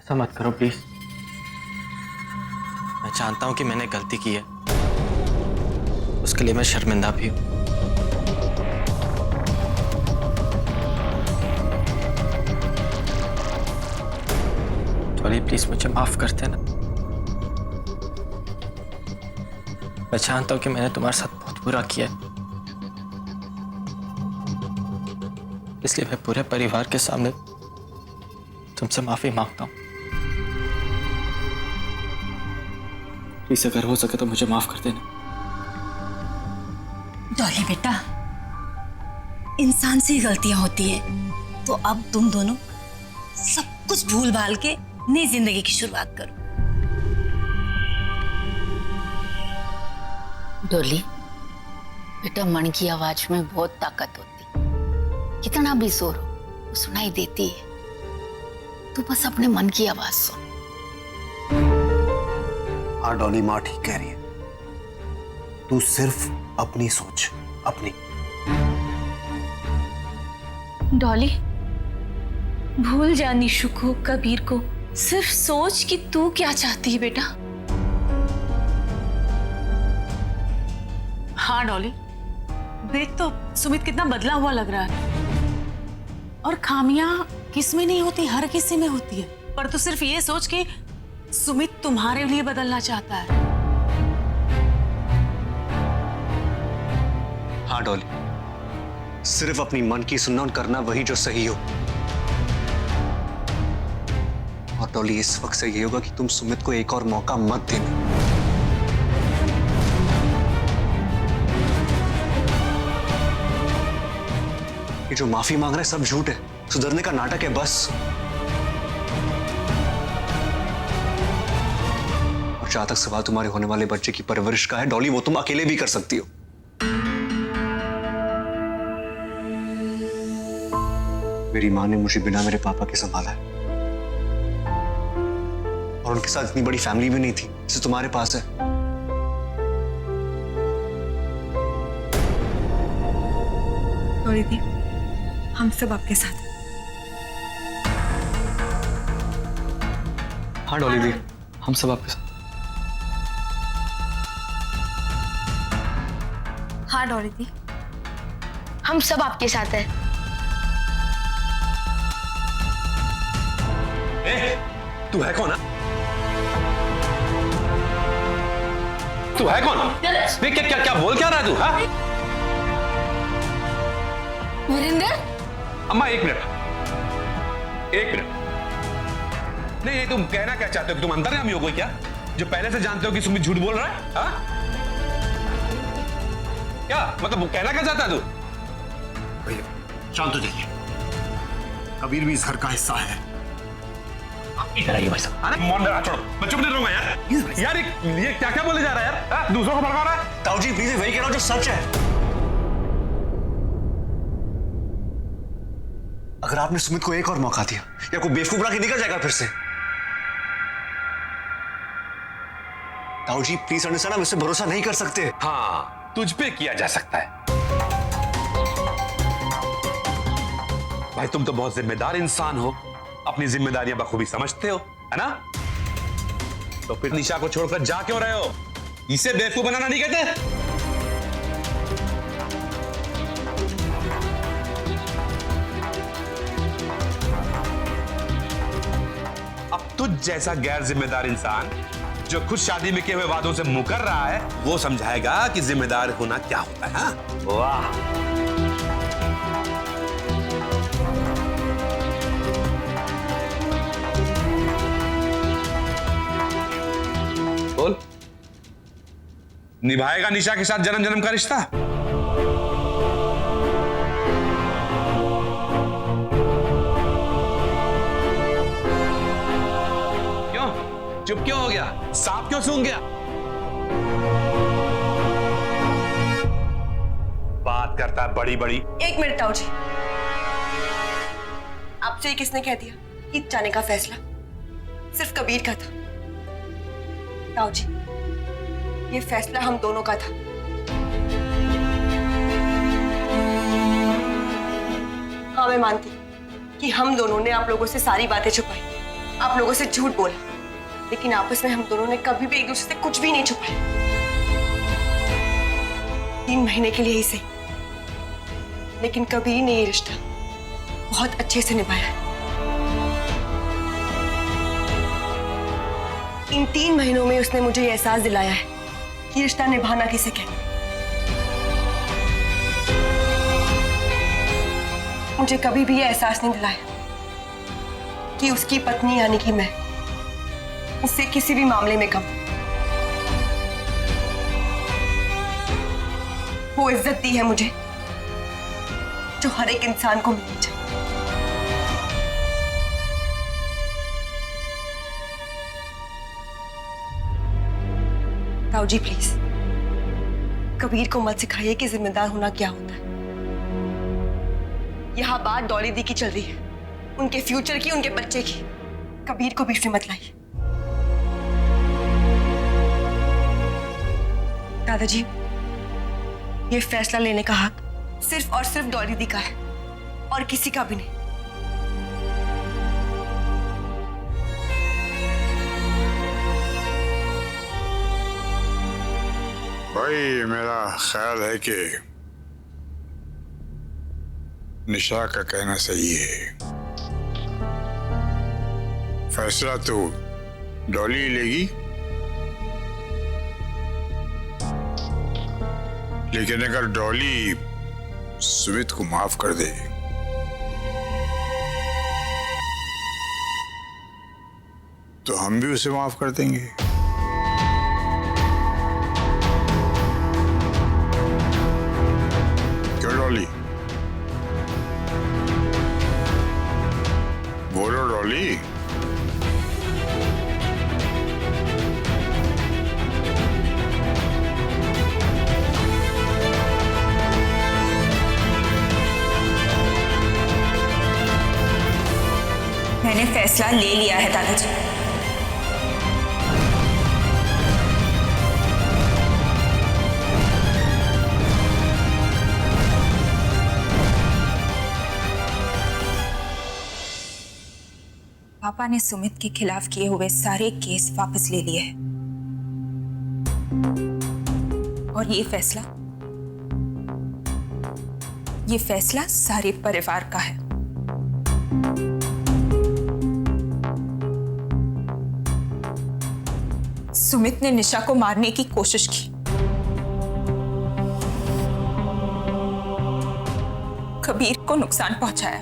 ऐसा मत करो प्लीज। मैं जानता हूं कि मैंने गलती की है, उसके लिए मैं शर्मिंदा भी हूं। डॉली प्लीज मुझे माफ कर देना। मैं जानता हूं कि मैंने तुम्हारे साथ बहुत बुरा किया है, इसलिए मैं पूरे परिवार के सामने तुमसे माफी मांगता हूं। प्लीज अगर हो सके तो मुझे माफ कर देना। डॉली बेटा, इंसान से ही गलतियां होती है, तो अब तुम दोनों सब कुछ भूल भाल के नई जिंदगी की शुरुआत करो। डोली बेटा, मन की आवाज में बहुत ताकत होती, कितना भी शोर हो वो सुनाई देती है। तू बस अपने मन की आवाज सुन। हाँ डॉली, माँ ठीक कह रही है। तू सिर्फ अपनी सोच, अपनी। डॉली, भूल जा निशु को, कबीर को। सिर्फ सोच कि तू क्या चाहती है बेटा। हाँ डॉली, देख तो सुमित कितना बदला हुआ लग रहा है। और खामियां किस में नहीं होती, हर किसी में होती है। पर तू सिर्फ ये सोच कि सुमित तुम्हारे लिए बदलना चाहता है। हाँ डॉली, सिर्फ अपनी मन की सुनना और करना वही जो सही हो। और डॉली, इस वक्त से ये होगा कि तुम सुमित को एक और मौका मत देना। ये जो माफी मांग रहा है सब झूठ है, सुधरने का नाटक है बस। और जहां तक सवाल तुम्हारे होने वाले बच्चे की परवरिश का है डॉली, वो तुम अकेले भी कर सकती हो। मेरी मां ने मुझे बिना मेरे पापा के संभाला है, और उनके साथ इतनी बड़ी फैमिली भी नहीं थी जैसे तुम्हारे पास है। डॉली दी, हम सब आपके साथ हैं। हाँ डॉली दी, हम सब आपके साथ। हाँ डॉली दी, हम सब आपके साथ हैं। तू है कौन? तू है कौन? क्या क्या क्या बोल क्या रहा है तू? हाँ? वीरेंद्र, अम्मा एक मिनट। नहीं, तुम कहना क्या चाहते हो कि तुम अंतर्यामी हो कोई क्या, जो पहले से जानते हो कि सुमित झूठ बोल रहा है? हाँ? क्या मतलब कहना क्या चाहता है तू? भैया शांत हो जाइए, कबीर भी इस घर का हिस्सा है। छोड़ो, मैं चुप नहीं रहूंगा यार। यार ये क्या क्या बोले जा रहा है यार? हाँ? दूसरों को भड़का रहा है। ताऊ जी प्लीज, वही कह रहा हूं जो सच है। अगर आपने सुमित को एक और मौका दिया या कोई बेवकूफ बना के निकल जाएगा फिर से। ताऊ जी प्लीज अंडरस्टैंड, हम इस पे भरोसा नहीं कर सकते। हाँ, तुझ पे किया जा सकता है। भाई तुम तो बहुत जिम्मेदार इंसान हो, अपनी जिम्मेदारियां बखूबी समझते हो, है ना? तो फिर निशा को छोड़कर जा क्यों रहे हो? इसे बेवकूफ बनाना नहीं कहते? अब तुझ जैसा गैर जिम्मेदार इंसान जो खुद शादी में किए हुए वादों से मुकर रहा है, वो समझाएगा कि जिम्मेदार होना क्या होता है। हाँ? वाह, बोल, निभाएगा निशा के साथ जन्म जन्म का रिश्ता? क्यों चुप क्यों हो गया? सांप क्यों सूंघ गया? बात करता है बड़ी बड़ी। एक मिनट ताऊ जी, आपसे किसने कह दिया कि जाने का फैसला सिर्फ कबीर का था? ताऊ जी, ये फैसला हम दोनों का था। हाँ मैं मानती कि हम दोनों ने आप लोगों से सारी बातें छुपाई, आप लोगों से झूठ बोला, लेकिन आपस में हम दोनों ने कभी भी एक दूसरे से कुछ भी नहीं छुपाया। 3 महीने के लिए ही सही, लेकिन कबीर ने ये रिश्ता बहुत अच्छे से निभाया है। इन 3 महीनों में उसने मुझे ये एहसास दिलाया है कि रिश्ता निभाना किसे कहते हैं। मुझे कभी भी ये एहसास नहीं दिलाया कि उसकी पत्नी यानी कि मैं उससे किसी भी मामले में कम। वो इज्जत दी है मुझे जो हर एक इंसान को मिलनी चाहिए। ताऊ जी प्लीज कबीर को मत सिखाइए कि जिम्मेदार होना क्या होता है। यहां बात डॉली दी की चल रही है, उनके फ्यूचर की, उनके बच्चे की। कबीर को बीच में मत लाइए। दादाजी, ये फैसला लेने का हक सिर्फ और सिर्फ डॉली दी का है और किसी का भी नहीं। भाई मेरा ख्याल है कि निशा का कहना सही है। फैसला तो डॉली ही लेगी, लेकिन अगर डॉली सुमित को माफ कर दे तो हम भी उसे माफ कर देंगे। क्यों डॉली? बोलो डॉली। मैंने फैसला ले लिया है दादाजी। पापा ने सुमित के खिलाफ किए हुए सारे केस वापस ले लिए हैं और ये फैसला सारे परिवार का है। सुमित ने निशा को मारने की कोशिश की, कबीर को नुकसान पहुंचाया,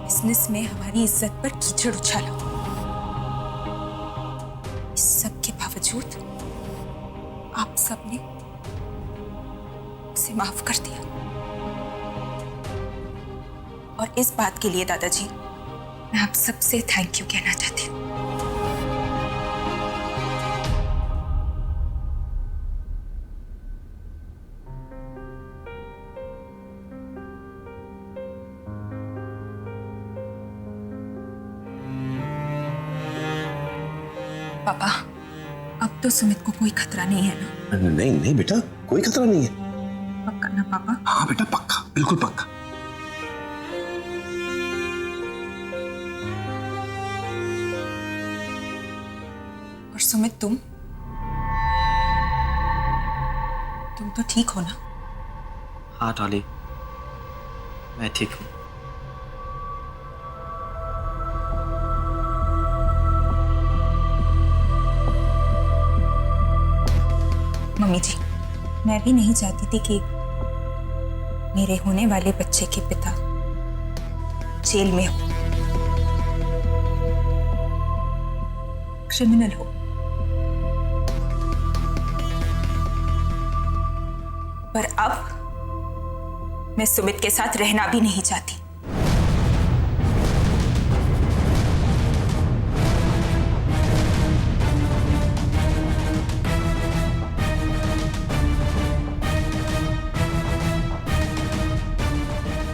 बिजनेस में हमारी इज्जत पर कीचड़ उछाला। इस सब के बावजूद आप सबने उसे माफ कर दिया और इस बात के लिए दादाजी मैं आप सबसे थैंक यू कहना चाहती हूँ। पापा, अब तो सुमित को कोई खतरा नहीं है ना? नहीं नहीं बेटा, कोई खतरा नहीं है। पक्का ना पापा? हाँ बेटा पक्का, बिल्कुल पक्का। और सुमित तुम तो ठीक हो ना? हाँ डॉली, मैं ठीक हूँ। मम्मी जी, मैं भी नहीं चाहती थी कि मेरे होने वाले बच्चे के पिता जेल में हो, क्रिमिनल हो। पर अब मैं सुमित के साथ रहना भी नहीं चाहती।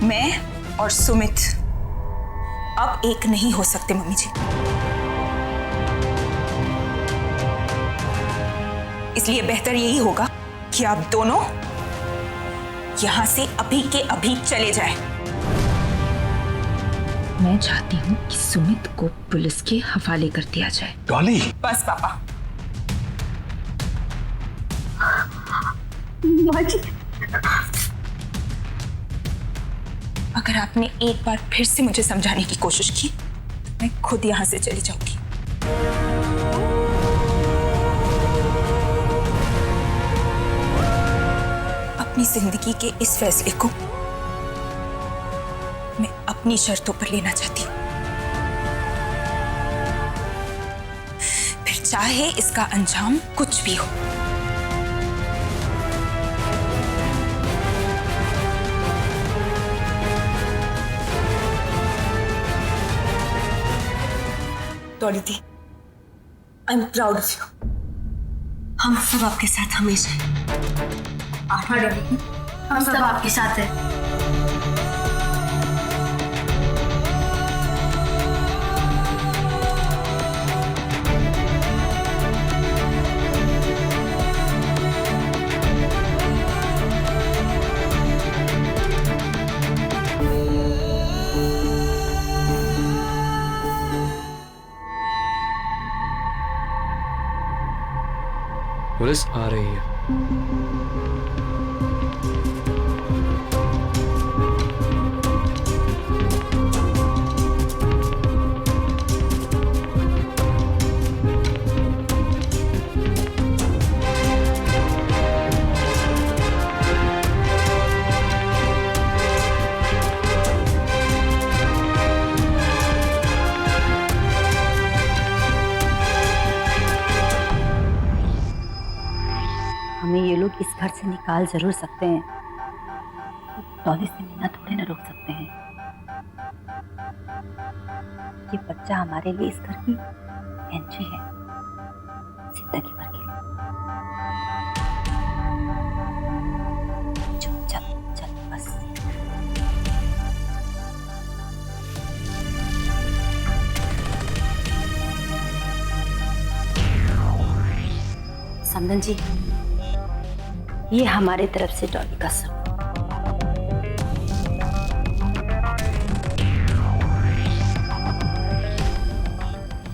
मैं और सुमित अब एक नहीं हो सकते मम्मी जी। इसलिए बेहतर यही होगा कि आप दोनों यहां से अभी के अभी चले जाएं। मैं चाहती हूँ कि सुमित को पुलिस के हवाले कर दिया जाए। डॉली, बस पापा। अगर आपने एक बार फिर से मुझे समझाने की कोशिश की तो मैं खुद यहाँ से चली जाऊंगी। अपनी जिंदगी के इस फैसले को मैं अपनी शर्तों पर लेना चाहती हूँ, फिर चाहे इसका अंजाम कुछ भी हो। डॉली दी, I am proud of you. हम सब आपके साथ हमेशा हैं। हम सब आपके साथ हैं। पुलिस आ रही है। हमें ये लोग इस घर से निकाल जरूर सकते हैं, डॉली से मिलना थोड़े ना रोक सकते हैं। ये बच्चा हमारे लिए इस घर की एंट्री है, जिंदगी भर के लिए। चल चल चल बस। समदन जी, ये हमारे तरफ से डॉली का सब।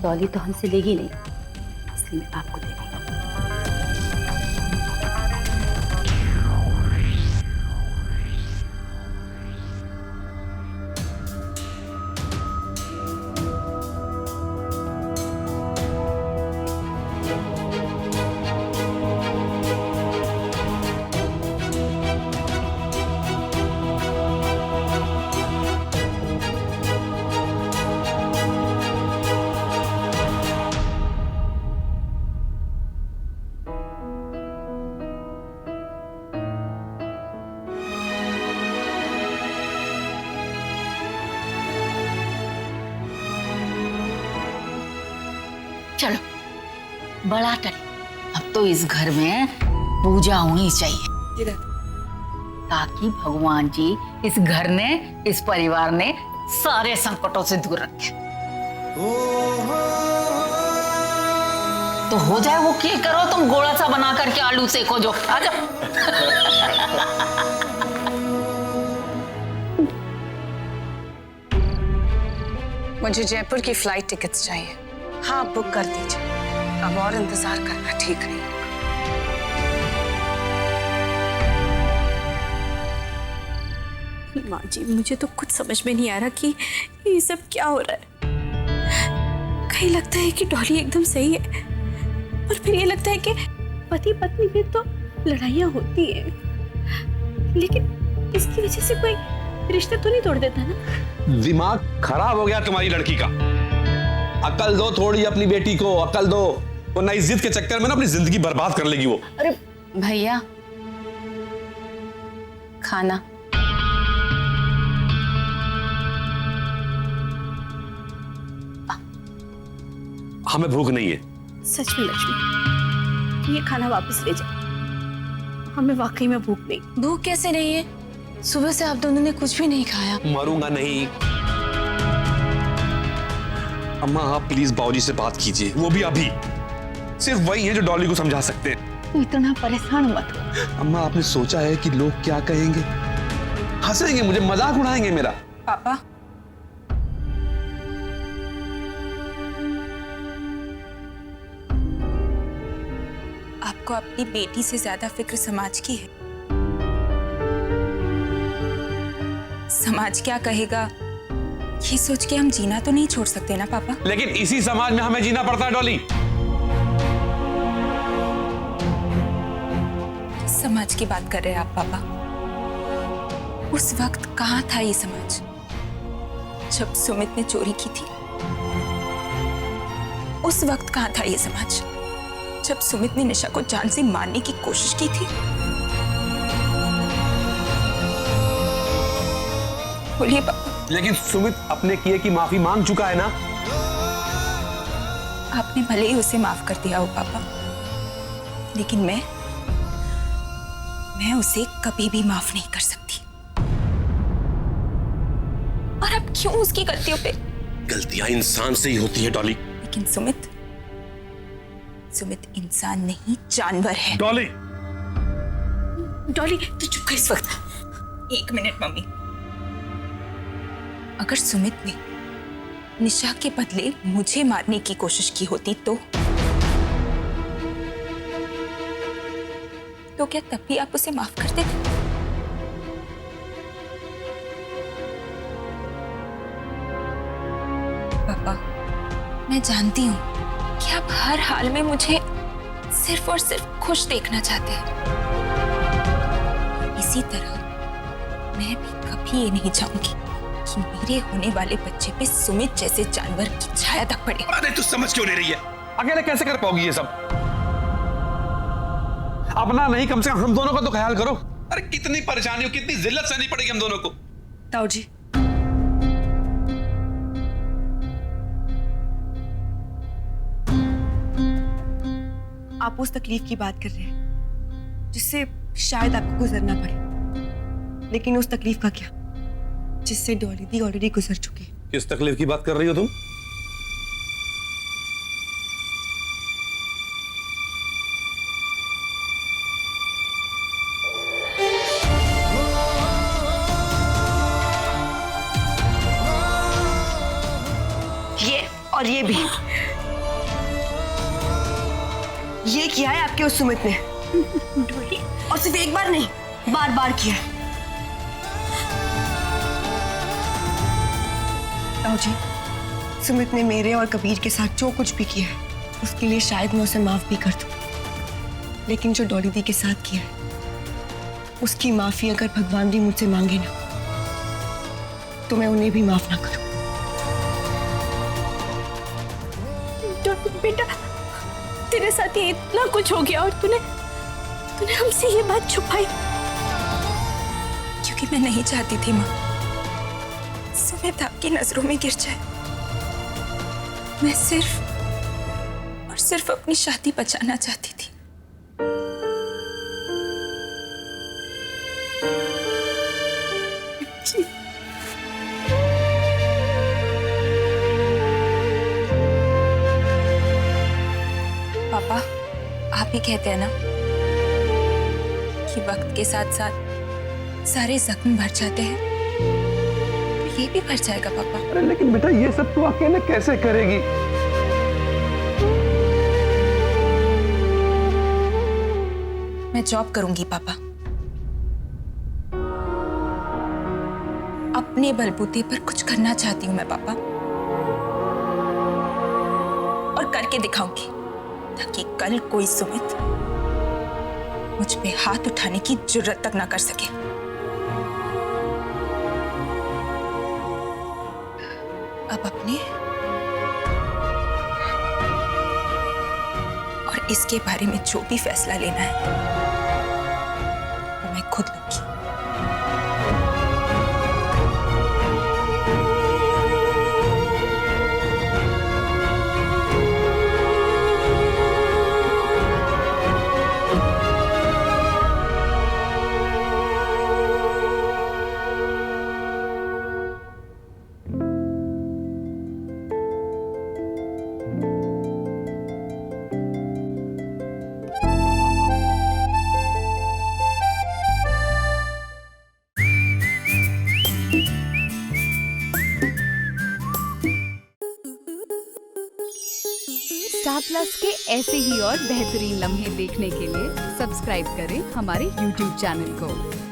डॉली तो हमसे लेगी नहीं, इसलिए मैं आपको दे रही हूँ। चलो बड़ा टली, अब तो इस घर में पूजा होनी चाहिए, ताकि भगवान जी इस घर ने, इस परिवार ने सारे संकटों से दूर रखे। तो हो जाए वो क्या करो, तुम गोला सा बना करके आलू सेको जो। आ जाओ। मुझे जयपुर की फ्लाइट टिकट्स चाहिए। हाँ, बुक कर दीजिए। अब और इंतजार करना ठीक नहीं। माँ जी, मुझे तो कुछ समझ में नहीं आ रहा कि ये सब क्या हो रहा है। कहीं लगता है कि डॉली एकदम सही है, और फिर ये लगता है कि पति पत्नी में तो लड़ाइयाँ होती हैं, लेकिन इसकी वजह से कोई रिश्ता तो नहीं तोड़ देता ना। दिमाग खराब हो गया तुम्हारी लड़की का। अकल दो थोड़ी अपनी बेटी को, अकल दो, वो नई जिद के चक्कर में ना अपनी जिंदगी बर्बाद कर लेगी वो। अरे भैया, खाना। हमें भूख नहीं है। सच में लक्ष्मी, ये खाना वापस ले जाओ, हमें वाकई में भूख नहीं। भूख कैसे नहीं है? सुबह से आप दोनों ने कुछ भी नहीं खाया। मरूंगा नहीं। अम्मा, आप प्लीज बाबूजी से बात कीजिए, वो भी अभी। सिर्फ वही है जो डॉली को समझा सकते हैं। तू इतना परेशान मत हो। अम्मा, आपने सोचा है कि लोग क्या कहेंगे? हंसेंगे, मुझे मजाक उड़ाएंगे मेरा। पापा, को अपनी बेटी से ज्यादा फिक्र समाज की है। समाज क्या कहेगा ये सोच के हम जीना तो नहीं छोड़ सकते ना पापा। लेकिन इसी समाज में हमें जीना पड़ता है डॉली। किस समाज की बात कर रहे हैं आप पापा? उस वक्त कहाँ था ये समाज जब सुमित ने चोरी की थी? उस वक्त कहाँ था ये समाज जब सुमित ने निशा को जान से मारने की कोशिश की थी? बोलिए पापा। लेकिन सुमित अपने किए की माफी मांग चुका है ना। आपने भले ही उसे माफ कर दिया हो पापा, लेकिन मैं उसे कभी भी माफ नहीं कर सकती। और अब क्यों उसकी गलतियों पे? गलतियां इंसान से ही होती है डॉली। लेकिन सुमित इंसान नहीं जानवर है। डॉली तू चुप कर इस वक्त। एक मिनट मम्मी। अगर सुमित ने निशा के बदले मुझे मारने की कोशिश की होती तो क्या तब भी आप उसे माफ कर देते? पापा, मैं जानती हूँ कि आप हर हाल में मुझे सिर्फ और सिर्फ खुश देखना चाहते हैं। इसी तरह मैं भी कभी ये नहीं चाहूंगी कि मेरे होने वाले बच्चे पे सुमित जैसे जानवर की छाया तक पड़े। अरे तू समझ क्यों नहीं रही है? अकेले कैसे कर पाओगी ये सब? अपना नहीं, कम से कम हम दोनों का तो ख्याल करो। अरे कितनी परेशानियों, कितनी जिल्लत सहनी पड़ेगी हम दोनों को। ताऊ जी, आप उस तकलीफ की बात कर रहे हैं जिससे शायद आपको गुजरना पड़े, लेकिन उस तकलीफ का क्या जिससे डॉली दी ऑलरेडी गुजर चुकी है। किस तकलीफ की बात कर रही हो तुम? ये और ये भी। ये किया है आपके उस सुमित ने, और सिर्फ एक बार नहीं, बार बार किया है। ताऊ जी, सुमित ने मेरे और कबीर के साथ जो कुछ भी किया है उसके लिए शायद मैं उसे माफ भी कर दूं, लेकिन जो डॉली दी के साथ किया है उसकी माफी अगर भगवान भी मुझसे मांगे ना तो मैं उन्हें भी माफ ना करूं। बेटा, तेरे साथ ये इतना कुछ हो गया और तूने हमसे ये बात छुपाई क्योंकि मैं नहीं चाहती थी माँ सुमित आपकी नजरों में गिर जाए। मैं सिर्फ और सिर्फ अपनी शादी बचाना चाहती थी। पापा, आप ही कहते हैं ना कि वक्त के साथ साथ सारे जख्म भर जाते हैं, तो ये भी भर जाएगा पापा। अरे लेकिन बेटा, ये सब तू अकेले कैसे करेगी? मैं जॉब करूंगी पापा, अपने बलबूते पर कुछ करना चाहती हूं मैं पापा, और करके दिखाऊंगी ताकि कल कोई सुमित मुझ पे हाथ उठाने की जुर्रत तक ना कर सके। अब अपने और इसके बारे में जो भी फैसला लेना है वो मैं खुद लूंगी। स्टार प्लस के ऐसे ही और बेहतरीन लम्हे देखने के लिए सब्सक्राइब करें हमारे YouTube चैनल को।